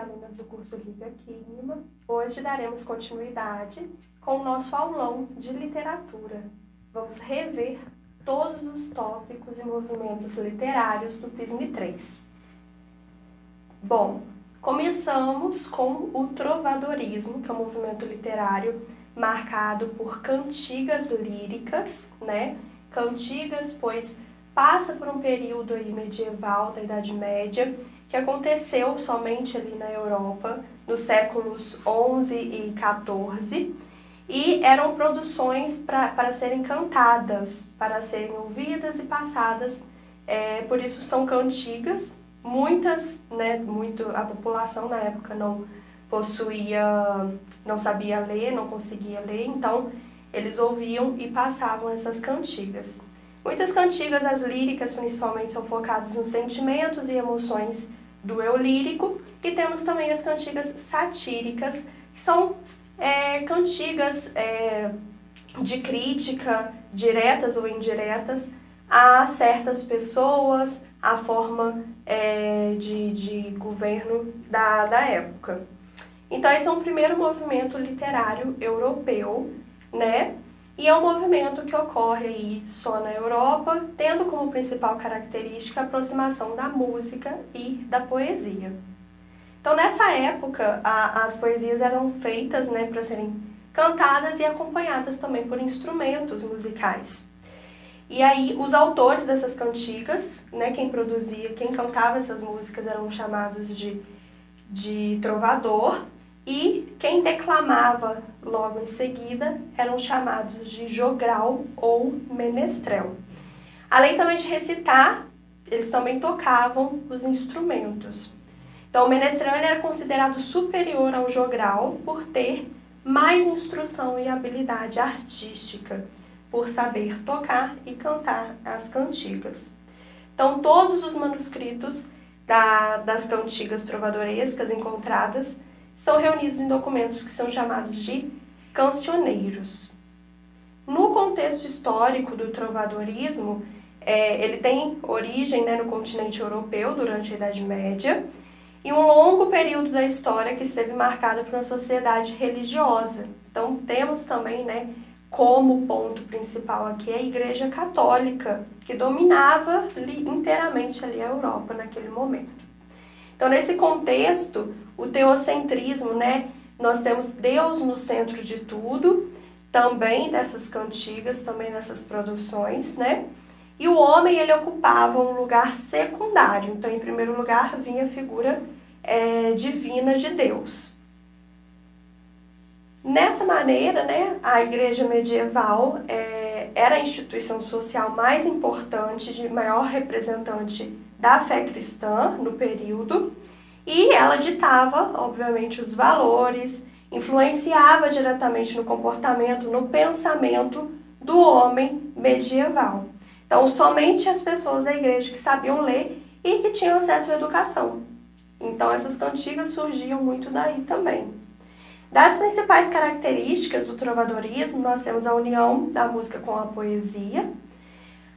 alunas do curso Lívia Kinima. Hoje daremos continuidade com o nosso aulão de literatura. Vamos rever todos os tópicos e movimentos literários do PISM 3. Bom, começamos com o trovadorismo, que é um movimento literário marcado por cantigas líricas, né? Cantigas, pois passa por um período aí medieval, da Idade Média, que aconteceu somente ali na Europa, nos séculos XI e XIV, e eram produções para serem cantadas, para serem ouvidas e passadas, por isso são cantigas. Muitas, né, a população na época não sabia ler, não conseguia ler, então eles ouviam e passavam essas cantigas. Muitas cantigas, as líricas principalmente, são focadas nos sentimentos e emoções do eu lírico, e temos também as cantigas satíricas, que são cantigas de crítica, diretas ou indiretas, a certas pessoas, a forma de governo da época. Então esse é um primeiro movimento literário europeu, né? E é um movimento que ocorre aí só na Europa, tendo como principal característica a aproximação da música e da poesia. Então, nessa época, as poesias eram feitas, né, para serem cantadas e acompanhadas também por instrumentos musicais. E aí, os autores dessas cantigas, né, quem cantava essas músicas eram chamados de trovador, e quem declamava logo em seguida eram chamados de jogral ou menestrel. Além também de recitar, eles também tocavam os instrumentos. Então o menestrel ele era considerado superior ao jogral por ter mais instrução e habilidade artística, por saber tocar e cantar as cantigas. Então todos os manuscritos das cantigas trovadorescas encontradas são reunidos em documentos que são chamados de cancioneiros. No contexto histórico do trovadorismo, ele tem origem, né, no continente europeu durante a Idade Média, e um longo período da história que esteve marcado por uma sociedade religiosa. Então temos também, né, como ponto principal aqui a Igreja Católica, que dominava inteiramente ali a Europa naquele momento. Então, nesse contexto, o teocentrismo, né, nós temos Deus no centro de tudo, também dessas cantigas, também dessas produções, né, e o homem, ele ocupava um lugar secundário. Então, em primeiro lugar, vinha a figura divina de Deus. Nessa maneira, né, a igreja medieval era a instituição social mais importante, de maior representante da fé cristã no período, e ela ditava, obviamente, os valores, influenciava diretamente no comportamento, no pensamento do homem medieval. Então, somente as pessoas da igreja que sabiam ler e que tinham acesso à educação. Então, essas cantigas surgiam muito daí também. Das principais características do trovadorismo, nós temos a união da música com a poesia,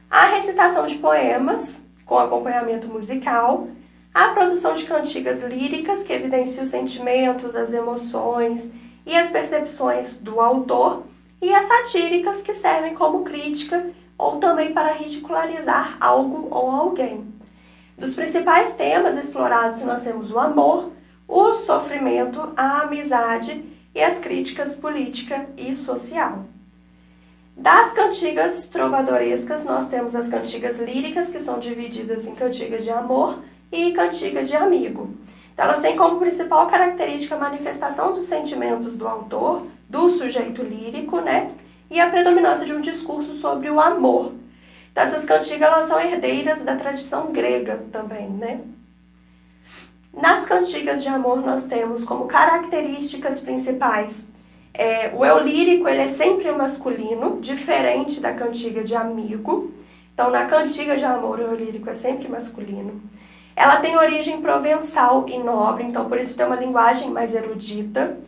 a recitação de poemas com acompanhamento musical, a produção de cantigas líricas que evidenciam os sentimentos, as emoções e as percepções do autor, e as satíricas que servem como crítica ou também para ridicularizar algo ou alguém. Dos principais temas explorados nós temos o amor, o sofrimento, a amizade e as críticas política e social. Das cantigas trovadorescas, nós temos as cantigas líricas, que são divididas em cantigas de amor e cantiga de amigo. Então, elas têm como principal característica a manifestação dos sentimentos do autor, do sujeito lírico, né? E a predominância de um discurso sobre o amor. Então, essas cantigas elas são herdeiras da tradição grega também, né? Nas cantigas de amor, nós temos como características principais o eu lírico, ele é sempre masculino, diferente da cantiga de amigo. Então, na cantiga de amor, o eu lírico é sempre masculino. Ela tem origem provençal e nobre, então por isso tem uma linguagem mais erudita.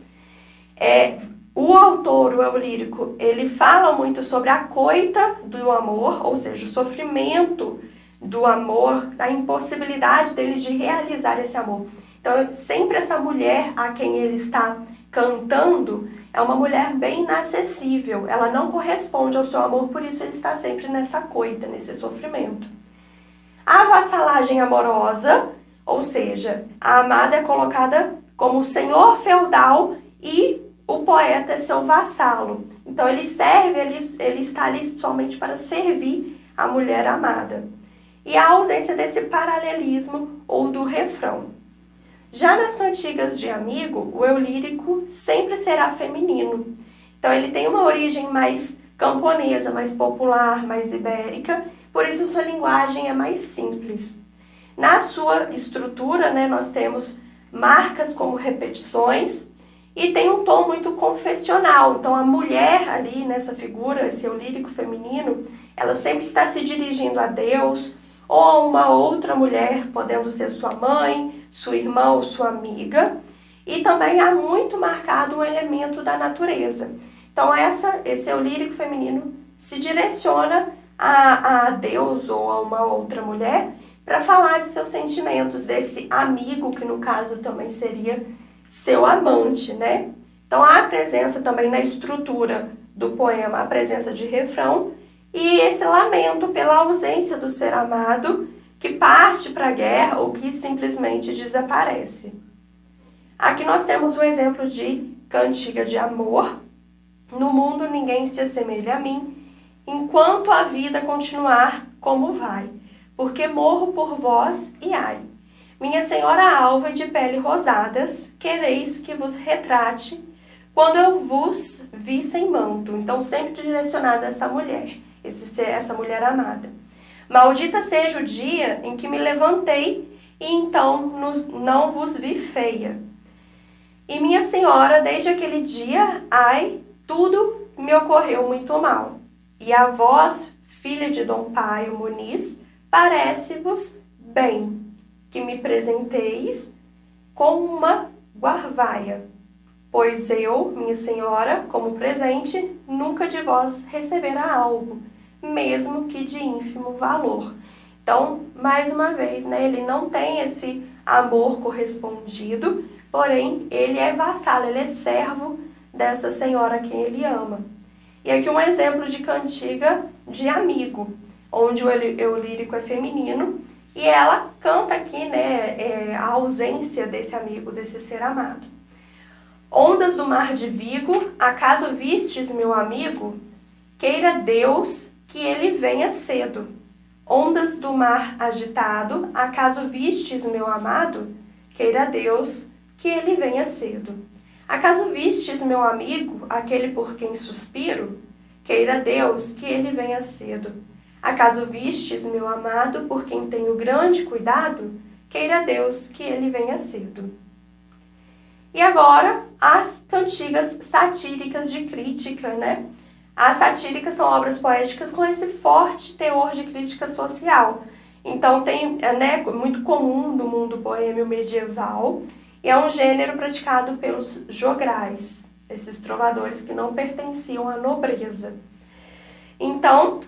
O autor, o eu lírico, ele fala muito sobre a coita do amor, ou seja, o sofrimento do amor, a impossibilidade dele de realizar esse amor. Então, sempre essa mulher a quem ele está cantando é uma mulher bem inacessível. Ela não corresponde ao seu amor, por isso ele está sempre nessa coita, nesse sofrimento. A vassalagem amorosa, ou seja, a amada é colocada como senhor feudal e o poeta é seu vassalo. Então ele serve, ele está ali somente para servir a mulher amada. E a ausência desse paralelismo ou do refrão. Já nas cantigas de amigo, o eu lírico sempre será feminino. Então ele tem uma origem mais camponesa, mais popular, mais ibérica, por isso sua linguagem é mais simples. Na sua estrutura, né, nós temos marcas como repetições e tem um tom muito confessional. Então a mulher ali nessa figura, esse eu lírico feminino, ela sempre está se dirigindo a Deus ou a uma outra mulher, podendo ser sua mãe, sua irmã ou sua amiga. E também há muito marcado um elemento da natureza. Então esse eu lírico feminino se direciona a Deus ou a uma outra mulher para falar de seus sentimentos, desse amigo, que no caso também seria seu amante, né? Então há a presença também na estrutura do poema, a presença de refrão e esse lamento pela ausência do ser amado que parte para a guerra ou que simplesmente desaparece. Aqui nós temos um exemplo de cantiga de amor. No mundo ninguém se assemelha a mim, enquanto a vida continuar como vai, porque morro por vós e ai. Minha senhora alva e de pele rosadas, quereis que vos retrate, quando eu vos vi sem manto. Então sempre direcionada a essa mulher, essa mulher amada. Maldita seja o dia em que me levantei e então não vos vi feia. E minha senhora, desde aquele dia, ai, tudo me ocorreu muito mal. E a vós, filha de Dom Paio Muniz, parece-vos bem que me presenteis com uma guarvaia, pois eu, minha senhora, como presente, nunca de vós receberá algo, mesmo que de ínfimo valor. Então, mais uma vez, né, ele não tem esse amor correspondido, porém, ele é vassalo, ele é servo dessa senhora a quem ele ama. E aqui um exemplo de cantiga de amigo, onde o eu lírico é feminino, e ela canta aqui, né, a ausência desse amigo, desse ser amado. Ondas do mar de Vigo, acaso vistes meu amigo? Queira Deus que ele venha cedo. Ondas do mar agitado, acaso vistes meu amado? Queira Deus que ele venha cedo. Acaso vistes meu amigo, aquele por quem suspiro? Queira Deus que ele venha cedo. Acaso vistes meu amado, por quem tenho grande cuidado? Queira Deus que ele venha cedo. E agora, as cantigas satíricas de crítica, né? As satíricas são obras poéticas com esse forte teor de crítica social. Então, né, muito comum no mundo boêmio medieval, e é um gênero praticado pelos jograis, esses trovadores que não pertenciam à nobreza. Então,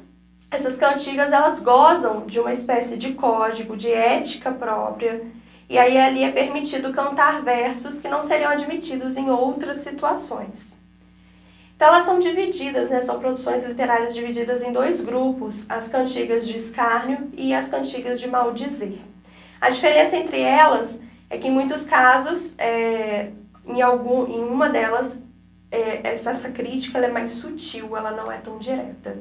essas cantigas, elas gozam de uma espécie de código, de ética própria, e aí ali é permitido cantar versos que não seriam admitidos em outras situações. Então elas são divididas, né, são produções literárias divididas em dois grupos, as cantigas de escárnio e as cantigas de maldizer. A diferença entre elas é que em muitos casos, em uma delas, essa crítica ela é mais sutil, ela não é tão direta.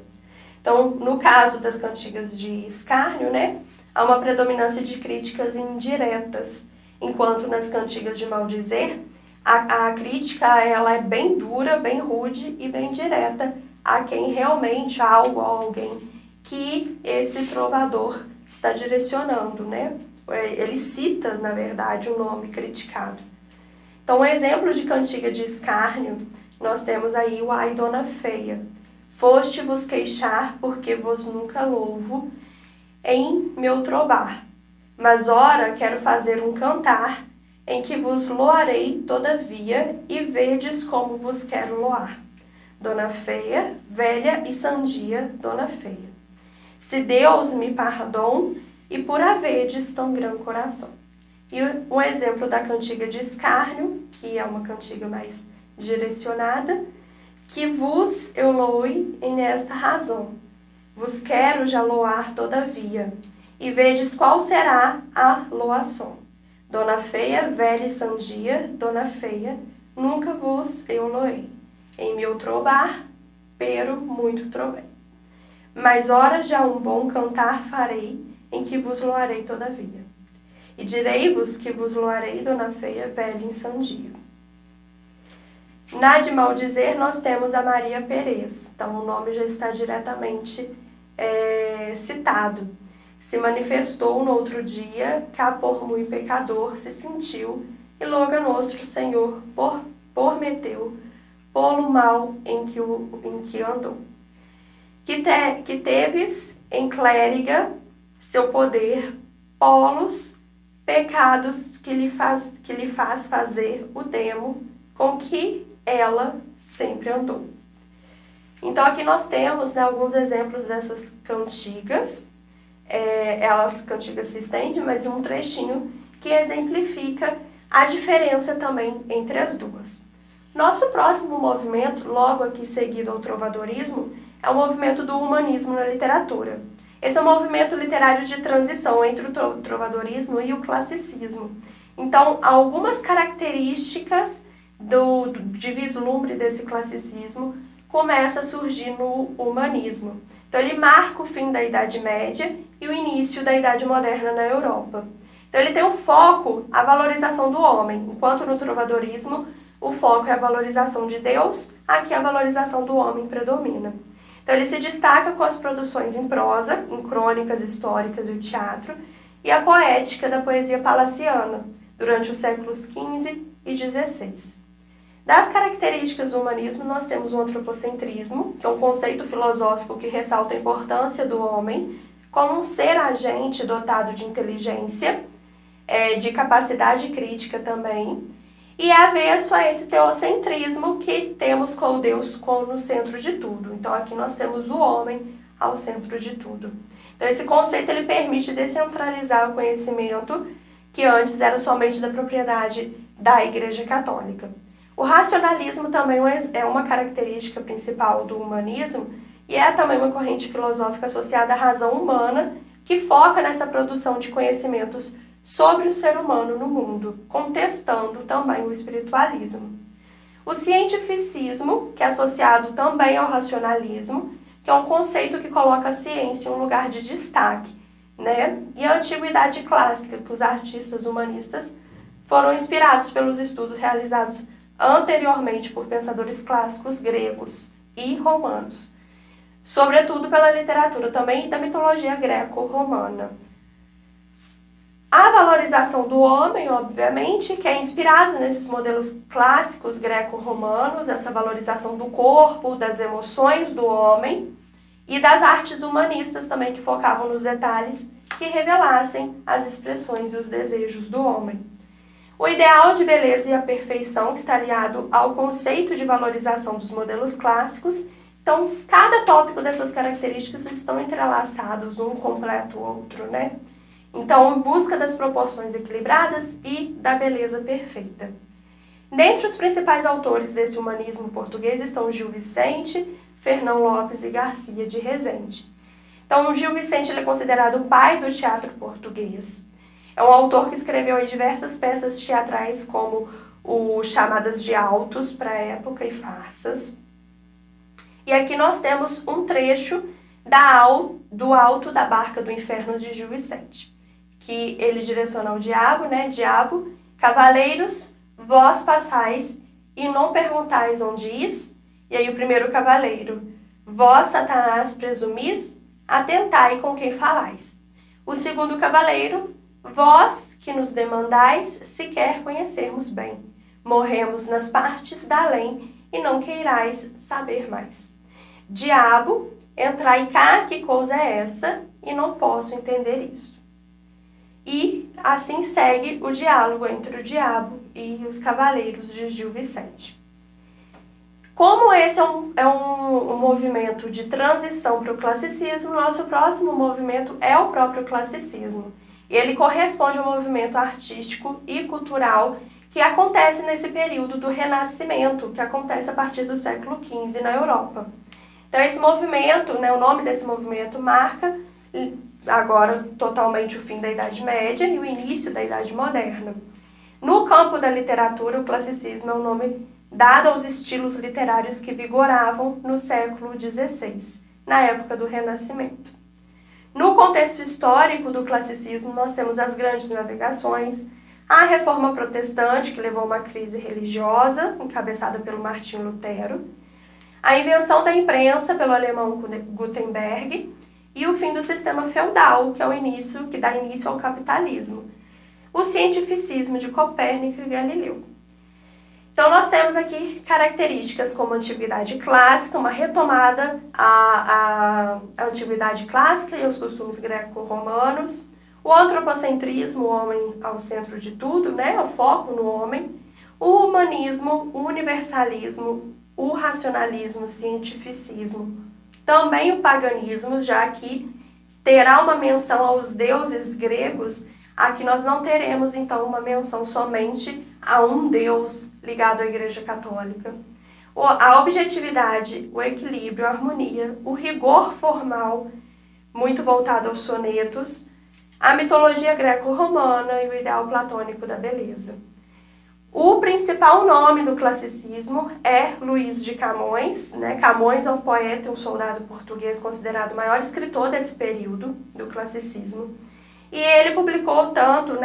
Então, no caso das cantigas de escárnio, né, há uma predominância de críticas indiretas, enquanto nas cantigas de maldizer, a crítica ela é bem dura, bem rude e bem direta a quem realmente, a algo ou alguém que esse trovador está direcionando, né? Ele cita, na verdade, o nome criticado. Então, um exemplo de cantiga de escárnio, nós temos aí o Ai Dona Feia. Foste vos queixar, porque vos nunca louvo, em meu trobar. Mas ora quero fazer um cantar, em que vos loarei todavia, e verdes como vos quero loar. Dona Feia, velha e sandia, Dona Feia. Se Deus me pardon, e por haverdes tão grande coração. E um exemplo da cantiga de escárnio, que é uma cantiga mais direcionada, que vos eu loe em esta razão, vos quero já loar todavia, e vedes qual será a loação. Dona feia, velha e sandia, dona feia, nunca vos eu loei. Em meu trobar, pero muito trovei. Mas ora já um bom cantar farei, em que vos loarei todavia. E direi-vos que vos loarei, dona feia, velha e sandia. Na de maldizer, nós temos a Maria Perez. Então, o nome já está diretamente citado. Se manifestou no outro dia, cá por muito pecador se sentiu, e logo nosso Senhor prometeu, polo mal em que andou. Que teves em clériga seu poder, polos, pecados que lhe faz fazer o demo, com que ela sempre andou. Então aqui nós temos, né, alguns exemplos dessas cantigas. Elas cantigas se estendem, mas um trechinho que exemplifica a diferença também entre as duas. Nosso próximo movimento, logo aqui seguido ao trovadorismo, é o movimento do humanismo na literatura. Esse é um movimento literário de transição entre o trovadorismo e o classicismo. Então, algumas características de vislumbre desse classicismo começa a surgir no humanismo. Então, ele marca o fim da Idade Média e o início da Idade Moderna na Europa. Então, ele tem um foco, a valorização do homem, enquanto no trovadorismo o foco é a valorização de Deus, aqui a valorização do homem predomina. Então, ele se destaca com as produções em prosa, em crônicas históricas e o teatro, e a poética da poesia palaciana, durante os séculos XV e XVI. Das características do humanismo, nós temos o antropocentrismo, que é um conceito filosófico que ressalta a importância do homem como um ser agente dotado de inteligência, de capacidade crítica também, e avesso a esse teocentrismo que temos com o Deus como no centro de tudo. Então aqui nós temos o homem ao centro de tudo. Então esse conceito ele permite descentralizar o conhecimento que antes era somente da propriedade da Igreja Católica. O racionalismo também é uma característica principal do humanismo e é também uma corrente filosófica associada à razão humana que foca nessa produção de conhecimentos sobre o ser humano no mundo, contestando também o espiritualismo. O cientificismo, que é associado também ao racionalismo, que é um conceito que coloca a ciência em um lugar de destaque, né? E a antiguidade clássica, que os artistas humanistas foram inspirados pelos estudos realizados anteriormente por pensadores clássicos gregos e romanos, sobretudo pela literatura também da mitologia greco-romana. A valorização do homem, obviamente, que é inspirado nesses modelos clássicos greco-romanos, essa valorização do corpo, das emoções do homem, e das artes humanistas também, que focavam nos detalhes que revelassem as expressões e os desejos do homem. O ideal de beleza e a perfeição, que está aliado ao conceito de valorização dos modelos clássicos. Então, cada tópico dessas características estão entrelaçados, um completa o outro, né? Então, em busca das proporções equilibradas e da beleza perfeita. Dentre os principais autores desse humanismo português estão Gil Vicente, Fernão Lopes e Garcia de Rezende. Então, o Gil Vicente ele é considerado o pai do teatro português. É um autor que escreveu aí diversas peças teatrais, como o chamadas de autos para a época e farsas. E aqui nós temos um trecho do Alto da Barca do Inferno de Gil Vicente, que ele direciona ao diabo, né? Diabo, cavaleiros, vós passais e não perguntais onde is. E aí o primeiro cavaleiro, vós, Satanás, presumis, atentai com quem falais. O segundo cavaleiro, vós que nos demandais, se quer conhecermos bem. Morremos nas partes da além e não queirais saber mais. Diabo, entrai cá, que coisa é essa? E não posso entender isso. E assim segue o diálogo entre o diabo e os cavaleiros de Gil Vicente. Como esse é um movimento de transição para o classicismo, nosso próximo movimento é o próprio classicismo. E ele corresponde ao movimento artístico e cultural que acontece nesse período do Renascimento, que acontece a partir do século XV na Europa. Então esse movimento, o nome desse movimento marca agora totalmente o fim da Idade Média e o início da Idade Moderna. No campo da literatura, o classicismo é um nome dado aos estilos literários que vigoravam no século XVI, na época do Renascimento. No contexto histórico do classicismo, nós temos as grandes navegações, a Reforma Protestante, que levou a uma crise religiosa, encabeçada pelo Martinho Lutero, a invenção da imprensa pelo alemão Gutenberg e o fim do sistema feudal, que dá início ao capitalismo, o cientificismo de Copérnico e Galileu. Então nós temos aqui características como a Antiguidade Clássica, uma retomada à Antiguidade Clássica e aos costumes greco-romanos, o antropocentrismo, o homem ao centro de tudo, o foco no homem, o humanismo, o universalismo, o racionalismo, o cientificismo, também o paganismo, já que terá uma menção aos deuses gregos. Aqui nós não teremos, então, uma menção somente a um Deus ligado à Igreja Católica. A objetividade, o equilíbrio, a harmonia, o rigor formal, muito voltado aos sonetos, a mitologia greco-romana e o ideal platônico da beleza. O principal nome do classicismo é Luís de Camões. Camões é um poeta e um soldado português considerado o maior escritor desse período do classicismo. E ele publicou tanto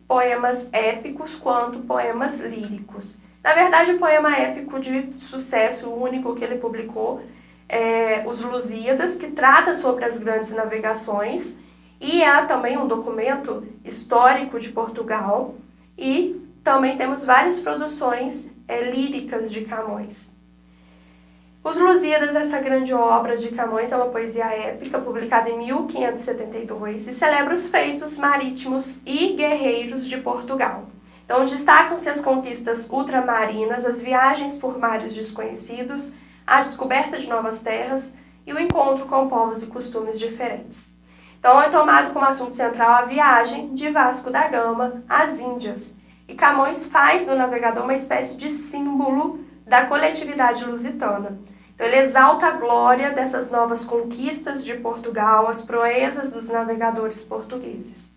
poemas épicos quanto poemas líricos. Na verdade, o poema épico de sucesso, o único que ele publicou, é Os Lusíadas, que trata sobre as grandes navegações, e há também um documento histórico de Portugal, e também temos várias produções líricas de Camões. Os Lusíadas, essa grande obra de Camões, é uma poesia épica publicada em 1572 e celebra os feitos marítimos e guerreiros de Portugal. Então destacam-se as conquistas ultramarinas, as viagens por mares desconhecidos, a descoberta de novas terras e o encontro com povos e costumes diferentes. Então é tomado como assunto central a viagem de Vasco da Gama às Índias. E Camões faz do navegador uma espécie de símbolo da coletividade lusitana. Então ele exalta a glória dessas novas conquistas de Portugal, as proezas dos navegadores portugueses.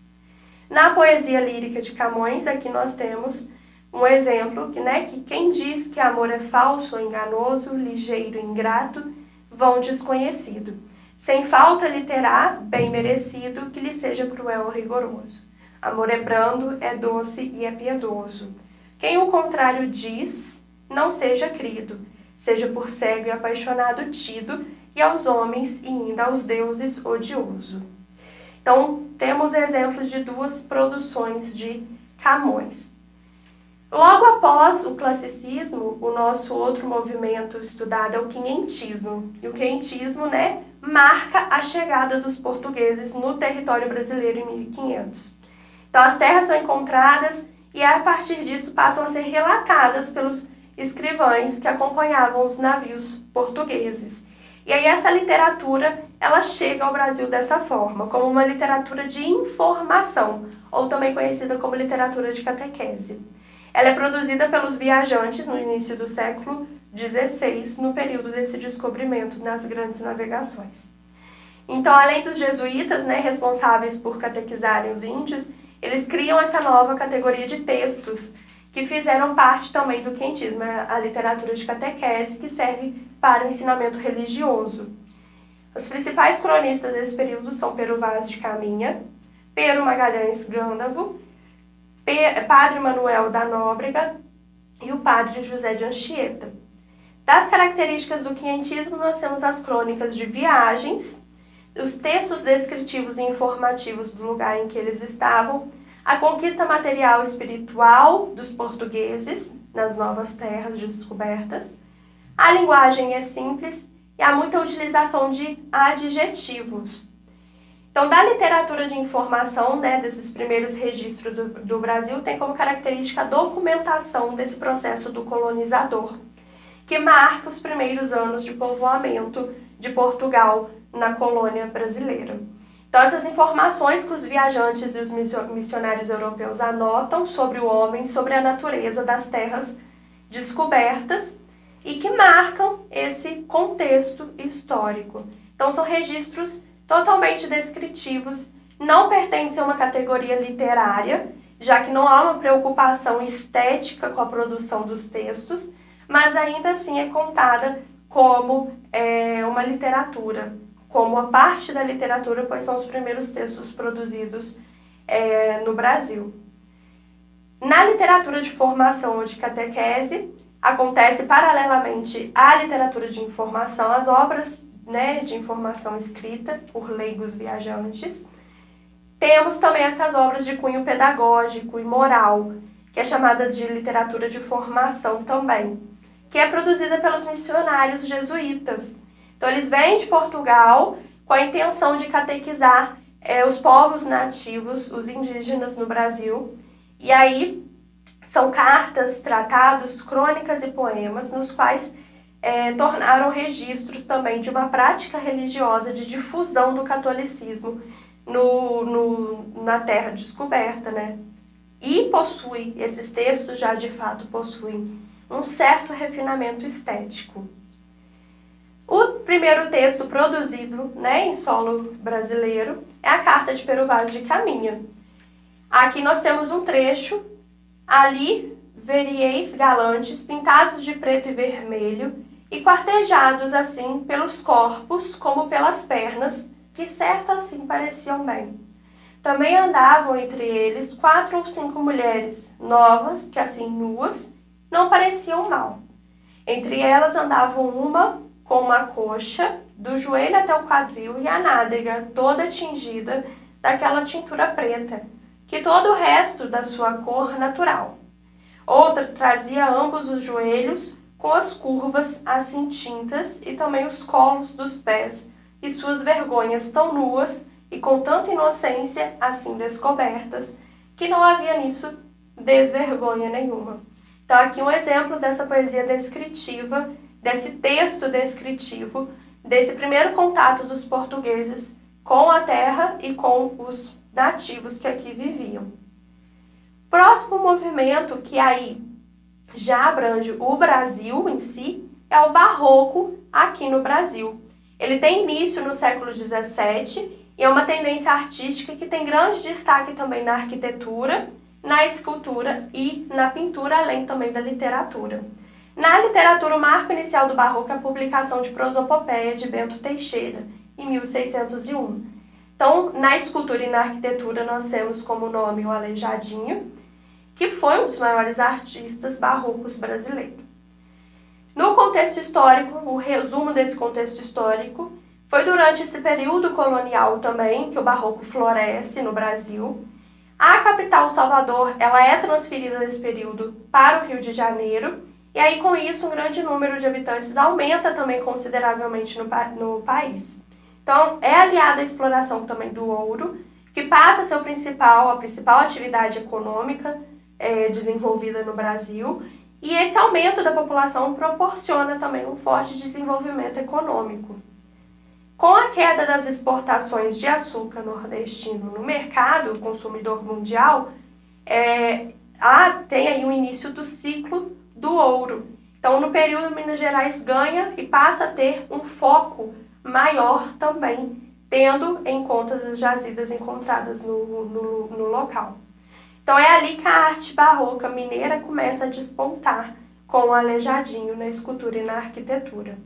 Na poesia lírica de Camões, aqui nós temos um exemplo que quem diz que amor é falso ou enganoso, ligeiro, ingrato, vão desconhecido. Sem falta lhe terá, bem merecido, que lhe seja cruel ou rigoroso. Amor é brando, é doce e é piedoso. Quem o contrário diz, não seja crido, seja por cego e apaixonado tido, e aos homens e ainda aos deuses odioso. Então, temos exemplos de duas produções de Camões. Logo após o classicismo, o nosso outro movimento estudado é o quinhentismo. E o quinhentismo, marca a chegada dos portugueses no território brasileiro em 1500. Então, as terras são encontradas e, a partir disso, passam a ser relatadas pelos escrivães que acompanhavam os navios portugueses. E aí essa literatura, ela chega ao Brasil dessa forma, como uma literatura de informação, ou também conhecida como literatura de catequese. Ela é produzida pelos viajantes no início do século XVI, no período desse descobrimento nas grandes navegações. Então, além dos jesuítas, responsáveis por catequizarem os índios, eles criam essa nova categoria de textos, que fizeram parte também do quinhentismo, a literatura de catequese, que serve para o ensinamento religioso. Os principais cronistas desse período são Pero Vaz de Caminha, Pero Magalhães Gândavo, Padre Manuel da Nóbrega e o Padre José de Anchieta. Das características do quinhentismo, nós temos as crônicas de viagens, os textos descritivos e informativos do lugar em que eles estavam, a conquista material e espiritual dos portugueses nas novas terras descobertas, a linguagem é simples e há muita utilização de adjetivos. Então, da literatura de informação, desses primeiros registros do Brasil, tem como característica a documentação desse processo do colonizador, que marca os primeiros anos de povoamento de Portugal na colônia brasileira. Então, essas informações que os viajantes e os missionários europeus anotam sobre o homem, sobre a natureza das terras descobertas e que marcam esse contexto histórico. Então, são registros totalmente descritivos, não pertencem a uma categoria literária, já que não há uma preocupação estética com a produção dos textos, mas ainda assim é contada como uma literatura, como uma parte da literatura, pois são os primeiros textos produzidos no Brasil. Na literatura de formação ou de catequese, acontece paralelamente à literatura de informação, as obras, né, de informação escrita por leigos viajantes. Temos também essas obras de cunho pedagógico e moral, que é chamada de literatura de formação também, que é produzida pelos missionários jesuítas. Então, eles vêm de Portugal com a intenção de catequizar os povos nativos, os indígenas no Brasil. E aí, são cartas, tratados, crônicas e poemas, nos quais tornaram registros também de uma prática religiosa de difusão do catolicismo na terra descoberta, né? E esses textos já de fato possuem um certo refinamento estético. O primeiro texto produzido, né, em solo brasileiro é a Carta de Pero Vaz de Caminha. Aqui nós temos um trecho: ali verieis galantes pintados de preto e vermelho e quartejados assim pelos corpos como pelas pernas, que certo assim pareciam bem. Também andavam entre eles 4 ou 5 mulheres novas, que assim nuas não pareciam mal. Entre elas andavam uma com uma coxa do joelho até o quadril e a nádega toda tingida daquela tintura preta, que todo o resto da sua cor natural. Outra trazia ambos os joelhos com as curvas assim tintas e também os colos dos pés e suas vergonhas tão nuas e com tanta inocência assim descobertas, que não havia nisso desvergonha nenhuma. Então aqui um exemplo dessa poesia descritiva, desse texto descritivo, desse primeiro contato dos portugueses com a terra e com os nativos que aqui viviam. Próximo movimento, que aí já abrange o Brasil em si, é o Barroco aqui no Brasil. Ele tem início no século XVII e é uma tendência artística que tem grande destaque também na arquitetura, na escultura e na pintura, além também da literatura. Na literatura, o marco inicial do Barroco é a publicação de Prosopopeia de Bento Teixeira, em 1601. Então, na escultura e na arquitetura, nós temos como nome o Aleijadinho, que foi um dos maiores artistas barrocos brasileiros. No contexto histórico, o resumo desse contexto histórico, foi durante esse período colonial também que o Barroco floresce no Brasil. A capital, Salvador, ela é transferida nesse período para o Rio de Janeiro, e aí com isso um grande número de habitantes aumenta também consideravelmente no país. Então é aliada à exploração também do ouro, que passa a ser a principal atividade econômica desenvolvida no Brasil, e esse aumento da população proporciona também um forte desenvolvimento econômico. Com a queda das exportações de açúcar nordestino no mercado consumidor mundial, tem aí o início do ciclo do ouro. Então, no período, Minas Gerais ganha e passa a ter um foco maior também, tendo em conta as jazidas encontradas no local. Então, é ali que a arte barroca mineira começa a despontar com o Aleijadinho na escultura e na arquitetura.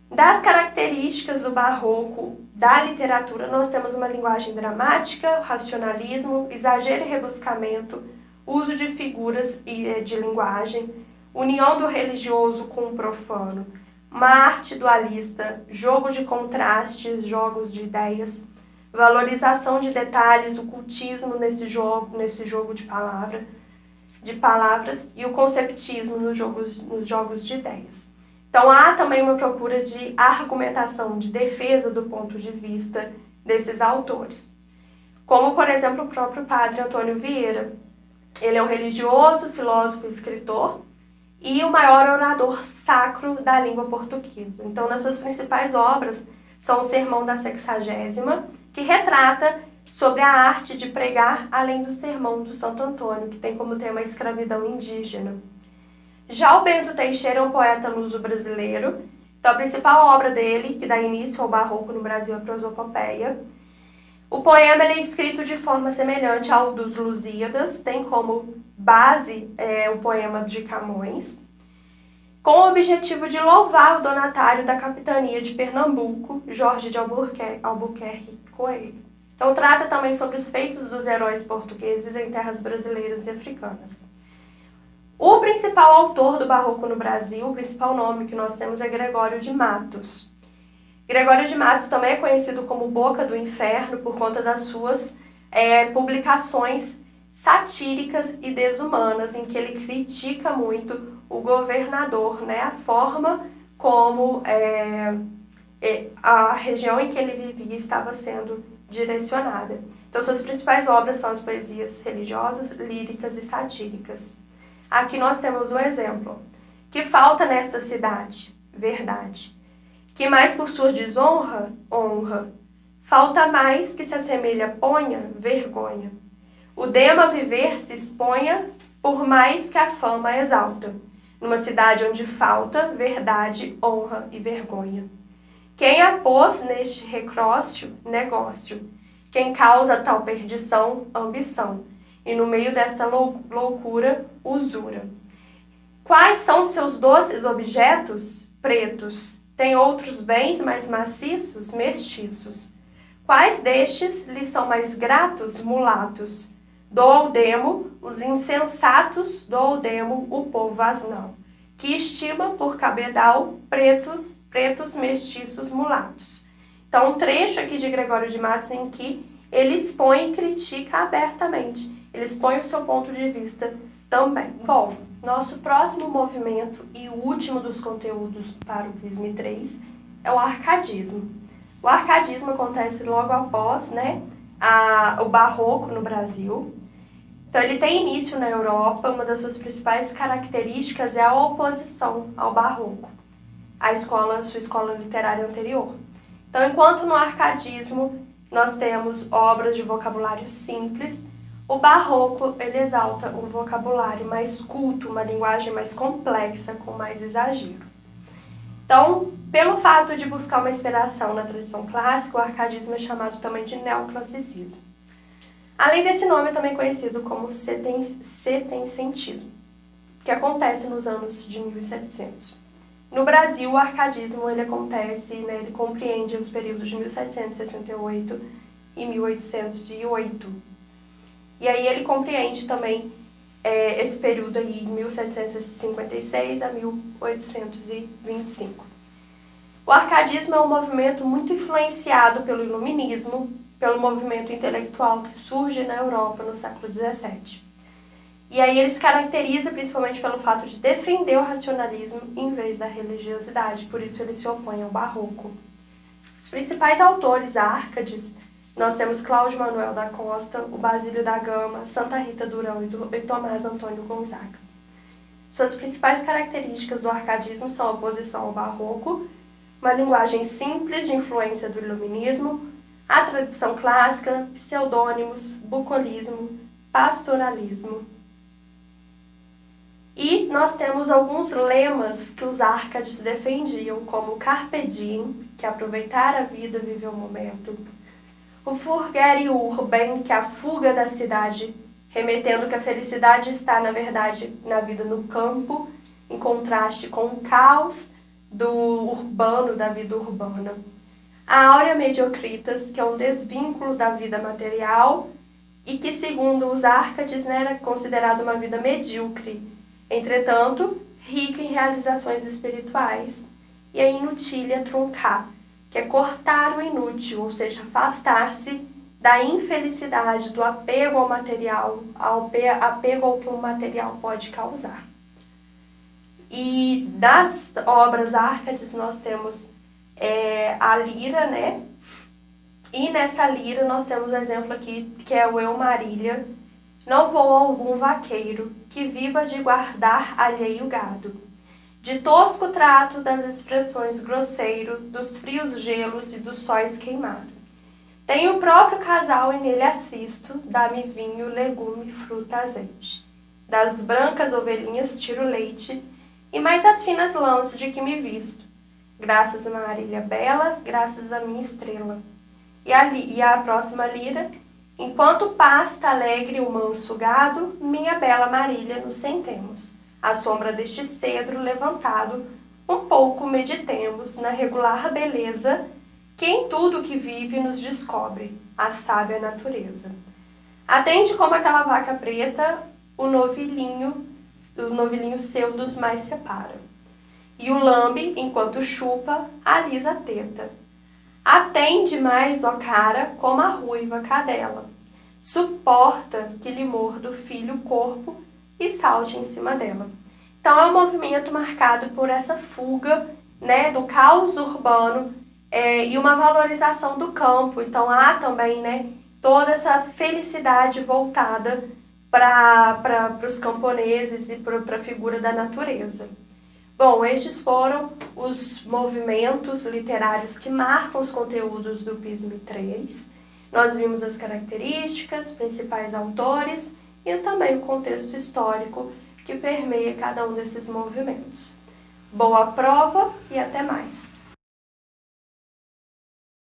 Das características do barroco da literatura, nós temos uma linguagem dramática, racionalismo, exagero e rebuscamento, uso de figuras e de linguagem, união do religioso com o profano, uma arte dualista, jogo de contrastes, jogos de ideias, valorização de detalhes, o cultismo nesse jogo de palavras e o conceptismo nos jogos de ideias. Então há também uma procura de argumentação, de defesa do ponto de vista desses autores. Como, por exemplo, o próprio padre Antônio Vieira. Ele é um religioso, filósofo e escritor e o maior orador sacro da língua portuguesa. Então, nas suas principais obras, são o Sermão da Sexagésima, que retrata sobre a arte de pregar, além do Sermão do Santo Antônio, que tem como tema a escravidão indígena. Já o Bento Teixeira é um poeta luso-brasileiro, então a principal obra dele, que dá início ao barroco no Brasil, é a Prosopopeia. O poema ele é escrito de forma semelhante ao dos Lusíadas, tem como base o poema de Camões, com o objetivo de louvar o donatário da capitania de Pernambuco, Jorge de Albuquerque Coelho. Então trata também sobre os feitos dos heróis portugueses em terras brasileiras e africanas. O principal autor do barroco no Brasil, o principal nome que nós temos é Gregório de Matos. Gregório de Matos também é conhecido como Boca do Inferno por conta das suas publicações satíricas e desumanas, em que ele critica muito o governador, né, a forma como a região em que ele vivia estava sendo direcionada. Então, suas principais obras são as poesias religiosas, líricas e satíricas. Aqui nós temos um exemplo. Que falta nesta cidade? Verdade. Que mais por sua desonra? Honra. Falta mais que se assemelha ponha? Vergonha. O dema viver se exponha, por mais que a fama exalta, numa cidade onde falta verdade, honra e vergonha. Quem a pôs neste recrócio? Negócio. Quem causa tal perdição? Ambição. E no meio desta loucura, usura. Quais são seus doces objetos? Pretos. Tem outros bens mais maciços? Mestiços. Quais destes lhe são mais gratos? Mulatos. Dou ao demo os insensatos, dou ao demo o povo asnal, que estima por cabedal pretos, mestiços, mulatos. Então, um trecho aqui de Gregório de Matos em que ele expõe e critica abertamente. Ele expõe o seu ponto de vista também. Bom, nosso próximo movimento e o último dos conteúdos para o Crisme 3 é o arcadismo. O arcadismo acontece logo após, o barroco no Brasil. Então, ele tem início na Europa. Uma das suas principais características é a oposição ao barroco, sua escola literária anterior. Então, enquanto no arcadismo nós temos obras de vocabulário simples, o barroco ele exalta um vocabulário mais culto, uma linguagem mais complexa, com mais exagero. Então, pelo fato de buscar uma inspiração na tradição clássica, o arcadismo é chamado também de neoclassicismo. Além desse nome, é também conhecido como setecentismo, que acontece nos anos de 1700. No Brasil, o arcadismo ele compreende os períodos de 1768 e 1808. E aí ele compreende também esse período aí, de 1756 a 1825. O arcadismo é um movimento muito influenciado pelo iluminismo, pelo movimento intelectual que surge na Europa no século XVII. E aí ele se caracteriza principalmente pelo fato de defender o racionalismo em vez da religiosidade, por isso ele se opõe ao barroco. Os principais autores árcades, nós temos Cláudio Manuel da Costa, o Basílio da Gama, Santa Rita Durão e Tomás Antônio Gonzaga. Suas principais características do arcadismo são a oposição ao barroco, uma linguagem simples de influência do iluminismo, a tradição clássica, pseudônimos, bucolismo, pastoralismo. E nós temos alguns lemas que os árcades defendiam, como o carpe diem, que é aproveitar a vida, viver o momento, o fugere urbem, que é a fuga da cidade, remetendo que a felicidade está, na verdade, na vida no campo, em contraste com o caos do urbano, da vida urbana. A aurea mediocritas, que é um desvínculo da vida material e que, segundo os árcades, era considerada uma vida medíocre, entretanto, rica em realizações espirituais. E a inutília truncar, que é cortar o inútil, ou seja, afastar-se da infelicidade, do apego ao material, apego ao que o material pode causar. E das obras árcades nós temos a lira, E nessa lira nós temos um exemplo aqui, que é o Eu Marília. Não vou algum vaqueiro, que viva de guardar alheio gado. de tosco trato, das expressões grosseiro, dos frios gelos e dos sóis queimados. Tenho o próprio casal e nele assisto, dá-me vinho, legume, fruta, azeite. Das brancas ovelhinhas tiro leite, e mais as finas lãs de que me visto. Graças a Marília bela, graças à minha estrela. E a próxima lira, enquanto pasta alegre o manso gado, minha bela Marília nos sentemos. À sombra deste cedro levantado, um pouco meditemos na regular beleza que em tudo que vive nos descobre, a sábia natureza. Atende como aquela vaca preta, o novilhinho seu dos mais separa. E o lambe, enquanto chupa, alisa a teta. Atende mais, ó cara, como a ruiva cadela. Suporta que lhe morda o filho o corpo e salte em cima dela. Então é um movimento marcado por essa fuga, né, do caos urbano e uma valorização do campo. Então há também, né, toda essa felicidade voltada para os camponeses e para a figura da natureza. Bom, estes foram os movimentos literários que marcam os conteúdos do PISM 3. Nós vimos as características, principais autores e também o contexto histórico que permeia cada um desses movimentos. Boa prova e até mais!